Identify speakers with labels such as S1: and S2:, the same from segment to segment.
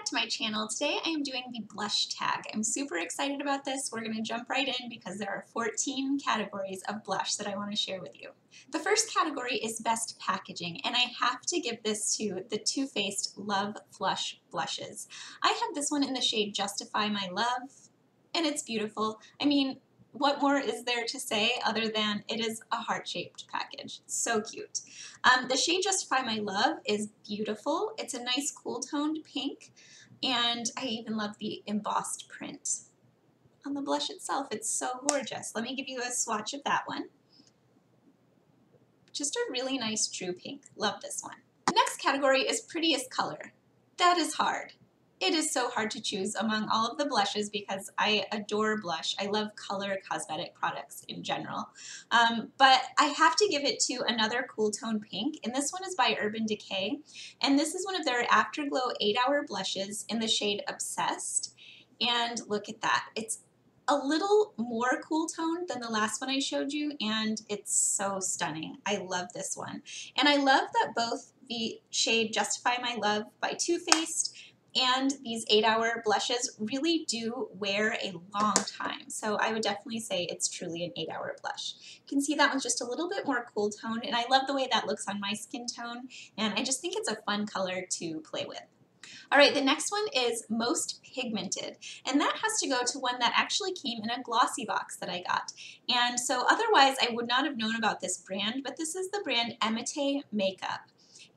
S1: to my channel. Today I am doing the blush tag. I'm super excited about this. We're going to jump right in because there are 14 categories of blush that I want to share with you. The first category is best packaging, and I have to give this to the Too Faced Love Flush Blushes. I have this one in the shade Justify My Love, and it's beautiful. I mean, what more is there to say other than it is a heart-shaped package? So cute. The shade Justify My Love is beautiful. It's a nice cool-toned pink, and I even love the embossed print on the blush itself. It's so gorgeous. Let me give you a swatch of that one. Just a really nice true pink. Love this one. The next category is Prettiest Color. That is hard. It is so hard to choose among all of the blushes because I adore blush. I love color cosmetic products in general. But I have to give it to another cool tone pink, and this one is by Urban Decay. And this is one of their Afterglow 8-hour blushes in the shade Obsessed. And look at that. It's a little more cool toned than the last one I showed you, and it's so stunning. I love this one. And I love that both the shade Justify My Love by Too Faced and these 8-hour blushes really do wear a long time. So I would definitely say it's truly an 8-hour blush. You can see that one's just a little bit more cool toned, and I love the way that looks on my skin tone, and I just think it's a fun color to play with. All right, the next one is Most Pigmented, and that has to go to one that actually came in a glossy box that I got. And so otherwise I would not have known about this brand, but this is the brand Emite Makeup.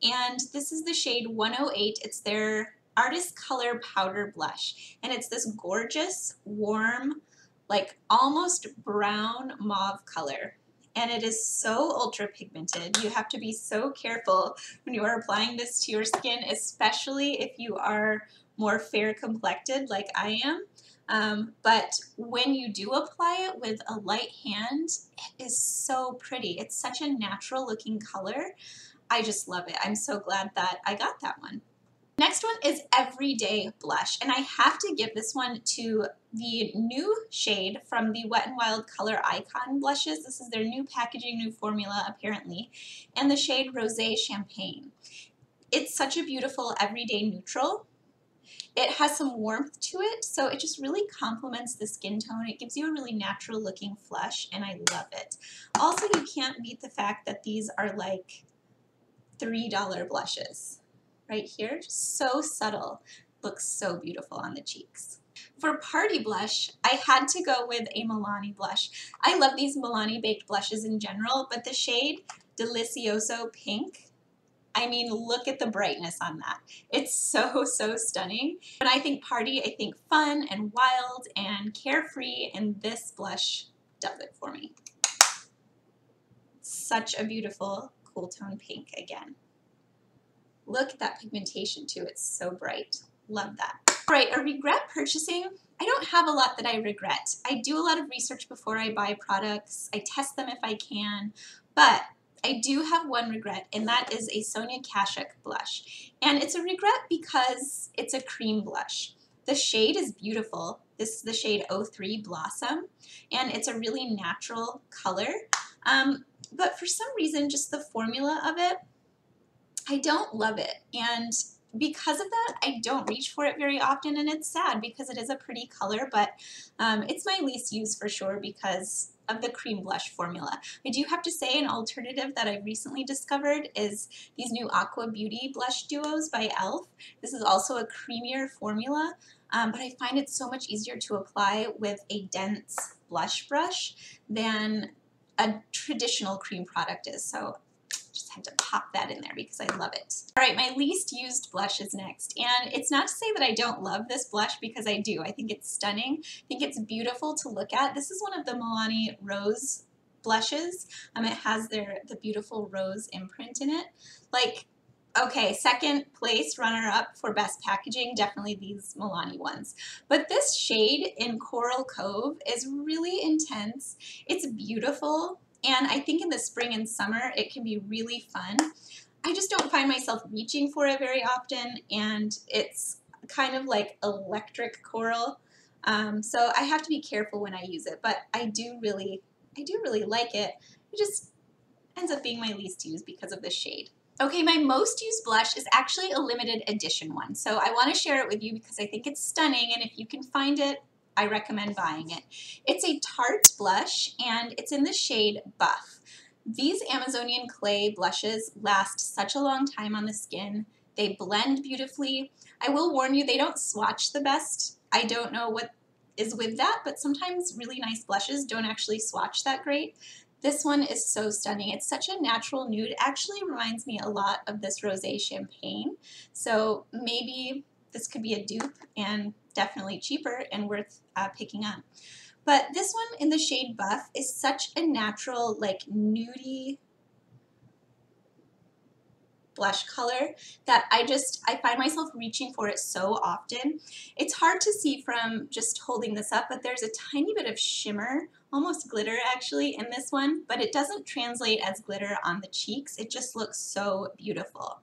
S1: And this is the shade 108. It's their Artist Color Powder Blush, and it's this gorgeous, warm, like almost brown mauve color. And it is so ultra pigmented. You have to be so careful when you are applying this to your skin, especially if you are more fair complected like I am. But when you do apply it with a light hand, it is so pretty. It's such a natural looking color. I just love it. I'm so glad that I got that one. Next one is Everyday Blush, and I have to give this one to the new shade from the Wet n Wild Color Icon blushes. This is their new packaging, new formula apparently, and the shade Rose Champagne. It's such a beautiful everyday neutral. It has some warmth to it, so it just really complements the skin tone. It gives you a really natural looking flush, and I love it. Also, you can't beat the fact that these are like $3 blushes. Right here, just so subtle, looks so beautiful on the cheeks. For party blush, I had to go with a Milani blush. I love these Milani baked blushes in general, but the shade Delizioso Pink, I mean, look at the brightness on that. It's so, so stunning. When I think party, I think fun and wild and carefree, and this blush does it for me. Such a beautiful cool tone pink again. Look at that pigmentation too, it's so bright. Love that. All right, a regret purchasing. I don't have a lot that I regret. I do a lot of research before I buy products. I test them if I can, but I do have one regret, and that is a Sonia Kashuk blush. And it's a regret because it's a cream blush. The shade is beautiful. This is the shade 03 Blossom, and it's a really natural color. But for some reason, just the formula of it, I don't love it, and because of that, I don't reach for it very often, and it's sad because it is a pretty color, but it's my least used for sure because of the cream blush formula. I do have to say an alternative that I recently discovered is these new Aqua Beauty blush duos by e.l.f. This is also a creamier formula, but I find it so much easier to apply with a dense blush brush than a traditional cream product is. So just had to pop that in there because I love it. All right, my least used blush is next. And it's not to say that I don't love this blush because I do. I think it's stunning. I think it's beautiful to look at. This is one of the Milani Rose blushes. It has the beautiful rose imprint in it. Like, okay, second place runner-up for best packaging, definitely these Milani ones. But this shade in Coral Cove is really intense. It's beautiful. And I think in the spring and summer, it can be really fun. I just don't find myself reaching for it very often, and it's kind of like electric coral. So I have to be careful when I use it, but I do really like it. It just ends up being my least used because of the shade. Okay, my most used blush is actually a limited edition one, so I want to share it with you because I think it's stunning, and if you can find it, I recommend buying it. It's a Tarte blush, and it's in the shade Buff. These Amazonian clay blushes last such a long time on the skin. They blend beautifully. I will warn you, they don't swatch the best. I don't know what is with that, but sometimes really nice blushes don't actually swatch that great. This one is so stunning. It's such a natural nude. It actually reminds me a lot of this Rose Champagne. So maybe this could be a dupe and definitely cheaper and worth picking up. But this one in the shade Buff is such a natural, like nudie blush color that I find myself reaching for it so often. It's hard to see from just holding this up, but there's a tiny bit of shimmer, almost glitter actually, in this one, but it doesn't translate as glitter on the cheeks. It just looks so beautiful.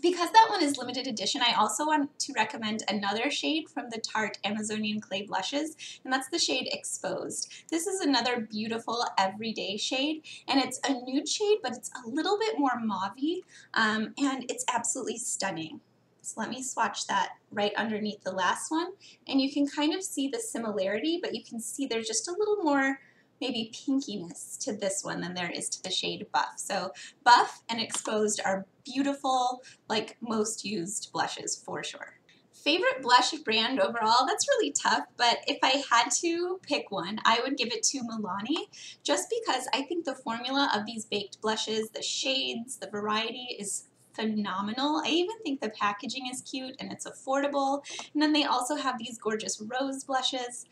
S1: Because that one is limited edition, I also want to recommend another shade from the Tarte Amazonian Clay Blushes, and that's the shade Exposed. This is another beautiful everyday shade, and it's a nude shade, but it's a little bit more mauve-y, and it's absolutely stunning. So let me swatch that right underneath the last one, and you can kind of see the similarity, but you can see there's just a little more maybe pinkiness to this one than there is to the shade Buff. So Buff and Exposed are beautiful, like most used blushes for sure. Favorite blush brand overall, that's really tough, but if I had to pick one, I would give it to Milani, just because I think the formula of these baked blushes, the shades, the variety is phenomenal. I even think the packaging is cute and it's affordable. And then they also have these gorgeous rose blushes.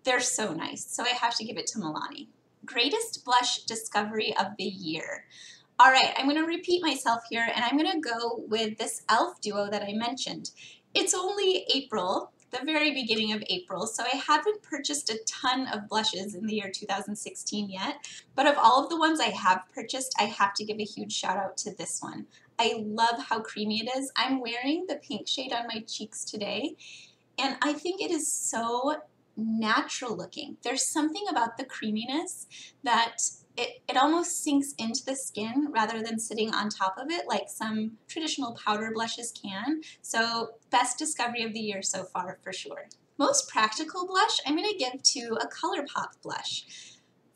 S1: They're so nice, so I have to give it to Milani. Greatest blush discovery of the year. All right, I'm gonna repeat myself here, and I'm gonna go with this e.l.f. duo that I mentioned. It's only April, the very beginning of April, so I haven't purchased a ton of blushes in the year 2016 yet, but of all of the ones I have purchased, I have to give a huge shout out to this one. I love how creamy it is. I'm wearing the pink shade on my cheeks today, and I think it is so natural looking. There's something about the creaminess that it almost sinks into the skin rather than sitting on top of it like some traditional powder blushes can. So best discovery of the year so far for sure. Most practical blush I'm going to give to a Colourpop blush.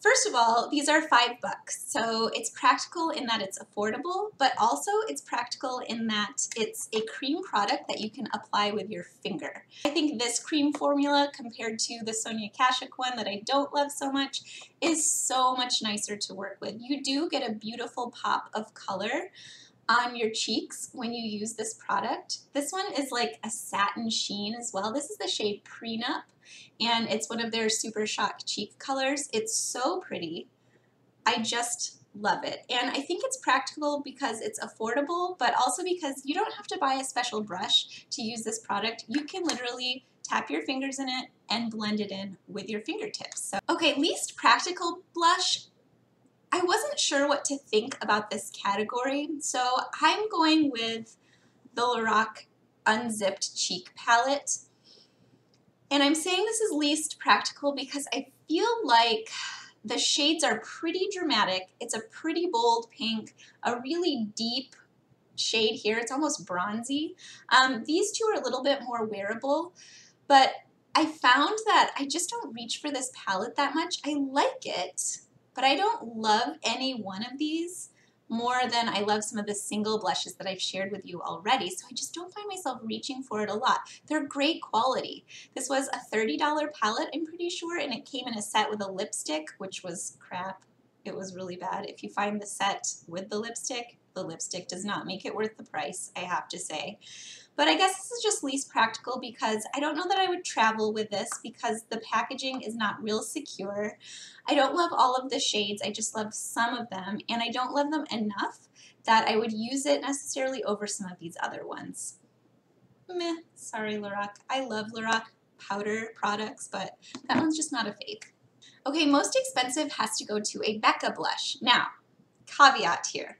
S1: First of all, these are $5, so it's practical in that it's affordable, but also it's practical in that it's a cream product that you can apply with your finger. I think this cream formula compared to the Sonia Kashuk one that I don't love so much is so much nicer to work with. You do get a beautiful pop of color on your cheeks when you use this product. This one is like a satin sheen as well. This is the shade Prenup, and it's one of their Super Shock Cheek colors. It's so pretty. I just love it. And I think it's practical because it's affordable, but also because you don't have to buy a special brush to use this product. You can literally tap your fingers in it and blend it in with your fingertips. So, okay, least practical blush. I wasn't sure what to think about this category, so I'm going with the Lorac Unzipped Cheek Palette. And I'm saying this is least practical because I feel like the shades are pretty dramatic. It's a pretty bold pink, a really deep shade here. It's almost bronzy. These two are a little bit more wearable, but I found that I just don't reach for this palette that much. I like it, but I don't love any one of these more than I love some of the single blushes that I've shared with you already, so I just don't find myself reaching for it a lot. They're great quality. This was a $30 palette, I'm pretty sure, and it came in a set with a lipstick, which was crap. It was really bad. If you find the set with the lipstick does not make it worth the price, I have to say. But I guess this is just least practical because I don't know that I would travel with this because the packaging is not real secure. I don't love all of the shades, I just love some of them, and I don't love them enough that I would use it necessarily over some of these other ones. Meh, sorry Lorac. I love Lorac powder products, but that one's just not a fave. Okay, most expensive has to go to a Becca blush. Now, caveat here.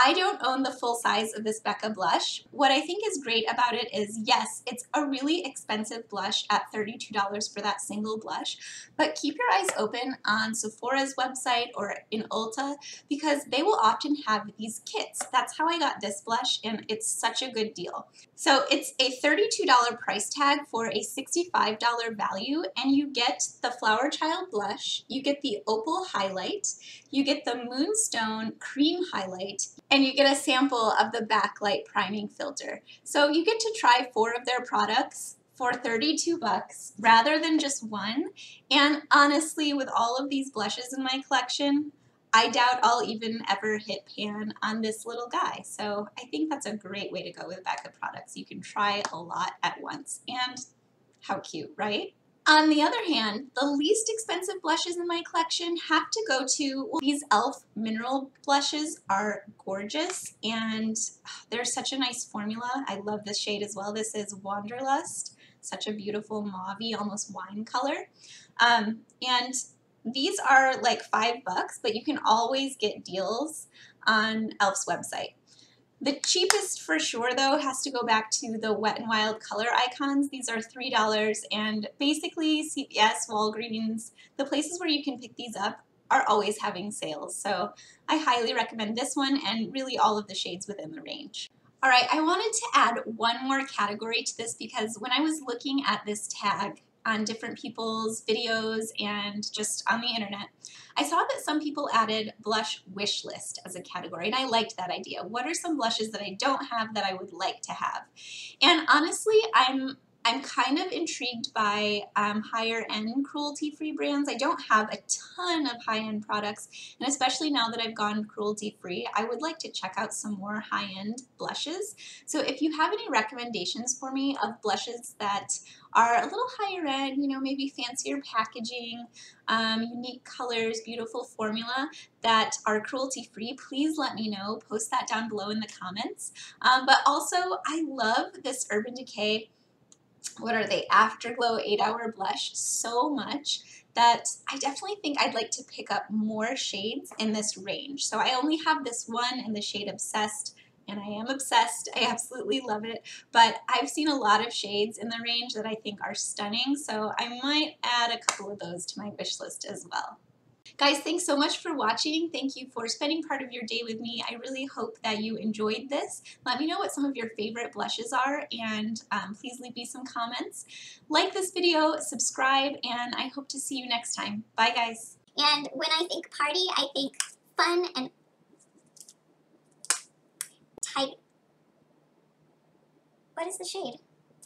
S1: I don't own the full size of this Becca blush. What I think is great about it is, yes, it's a really expensive blush at $32 for that single blush, but keep your eyes open on Sephora's website or in Ulta because they will often have these kits. That's how I got this blush, and it's such a good deal. So it's a $32 price tag for a $65 value, and you get the Flower Child blush, you get the Opal highlight, you get the Moonstone cream highlight, and you get a sample of the backlight priming filter. So you get to try 4 of their products for $32 rather than just one. And honestly, with all of these blushes in my collection, I doubt I'll even ever hit pan on this little guy. So I think that's a great way to go with Becca products. You can try a lot at once. And how cute, right? On the other hand, the least expensive blushes in my collection have to go to, well, these e.l.f. mineral blushes are gorgeous and they're such a nice formula. I love this shade as well. This is Wanderlust, such a beautiful mauve-y, almost wine color. And these are like $5, but you can always get deals on e.l.f.'s website. The cheapest for sure, though, has to go back to the Wet n Wild color icons. These are $3, and basically CVS, Walgreens, the places where you can pick these up are always having sales. So I highly recommend this one and really all of the shades within the range. All right, I wanted to add one more category to this because when I was looking at this tag on different people's videos and just on the internet, I saw that some people added blush wish list as a category, and I liked that idea. What are some blushes that I don't have that I would like to have? And honestly, I'm kind of intrigued by higher end cruelty-free brands. I don't have a ton of high-end products, and especially now that I've gone cruelty-free, I would like to check out some more high-end blushes. So if you have any recommendations for me of blushes that are a little higher end, you know, maybe fancier packaging, unique colors, beautiful formula that are cruelty-free, please let me know. Post that down below in the comments. But also, I love this Urban Decay, what are they, Afterglow 8-Hour Blush so much that I definitely think I'd like to pick up more shades in this range. So I only have this one in the shade Obsessed, and I am obsessed. I absolutely love it, but I've seen a lot of shades in the range that I think are stunning, so I might add a couple of those to my wish list as well. Guys, thanks so much for watching. Thank you for spending part of your day with me. I really hope that you enjoyed this. Let me know what some of your favorite blushes are, and please leave me some comments. Like this video, subscribe, and I hope to see you next time. Bye, guys.
S2: And when I think party, I think fun and tight. What is the shade?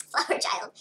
S2: Flower Child.